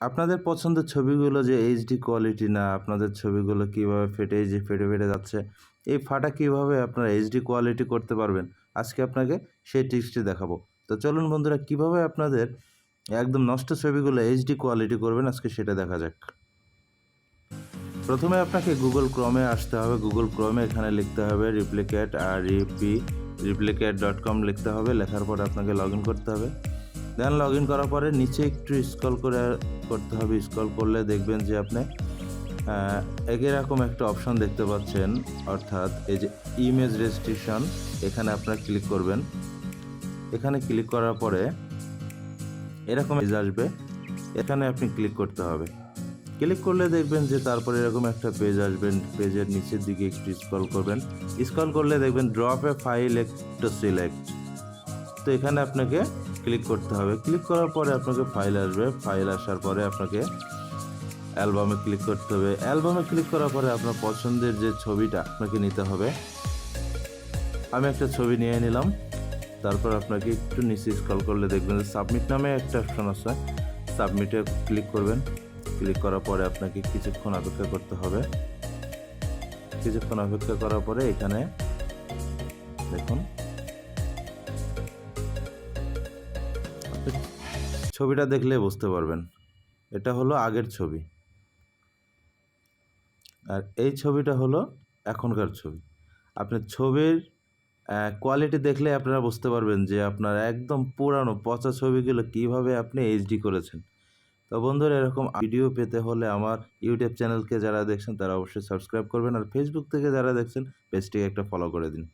আপনাদের পছন্দের ছবিগুলো যে এইচডি কোয়ালিটি না, আপনাদের ছবিগুলো কীভাবে ফেটে যাচ্ছে, এই ফাটা কীভাবে আপনারা এইচডি কোয়ালিটি করতে পারবেন, আজকে আপনাকে সেই টিপসটি দেখাবো। তো চলুন বন্ধুরা, কীভাবে আপনাদের একদম নষ্ট ছবিগুলো এইচডি কোয়ালিটি করবেন, আজকে সেটা দেখা যাক। প্রথমে আপনাকে গুগল ক্রোমে আসতে হবে। গুগল ক্রোমে এখানে লিখতে হবে রিপ্লিকেট.com লিখতে হবে। লেখার পরে আপনাকে লগ ইন করতে হবে। দেন লগ ইন করার পরে নিচে একটু স্ক্রল করতে হবে। স্ক্রল করলে দেখবেন যে আপনি এরকম একটা অপশন দেখতে পাচ্ছেন, অর্থাৎ এই যে ইমেজ রেস্ট্রিকশন, এখানে আপনারা ক্লিক করবেন। এখানে ক্লিক করার পরে এরকম পেজ আসবে, এখানে আপনি ক্লিক করতে হবে। ক্লিক করলে দেখবেন যে তারপরে এরকম একটা পেজ আসবেন। পেজের নিচের দিকে একটু স্ক্রল করবেন। স্ক্রল করলে দেখবেন drop A file to select, তো এখানে আপনাকে ক্লিক করতে হবে। ক্লিক করার পরে আপনাকে ফাইল আসবে। ফাইল আসার পরে আপনাকে অ্যালবামে ক্লিক করতে হবে। অ্যালবামে ক্লিক করার পরে আপনার পছন্দের যে ছবিটা আপনাকে নিতে হবে। আমি একটা ছবি নিয়ে নিলাম। তারপর আপনাকে একটু নিচে স্ক্রল করলে দেখবেন যে সাবমিট নামে একটা অপশন আছে, সাবমিটে ক্লিক করবেন। ক্লিক করার পরে আপনাকে কিছুক্ষণ অপেক্ষা করতে হবে। কিছুক্ষণ অপেক্ষা করার পরে এখানে দেখুন ছবিটা দেখলে বুঝতে পারবেন এটা হলো আগের ছবি, আর এই ছবিটা হলো এখনকার ছবি। আপনার ছবির কোয়ালিটি দেখলে আপনারা বুঝতে পারবেন যে আপনার একদম পুরানো পচা ছবিগুলো কীভাবে আপনি এইচডি করেছেন। তো বন্ধুরা, এরকম ভিডিও পেতে হলে আমার ইউটিউব চ্যানেলকে যারা দেখছেন তারা অবশ্যই সাবস্ক্রাইব করবেন, আর ফেসবুক থেকে যারা দেখছেন পেজটিকে একটা ফলো করে দিন।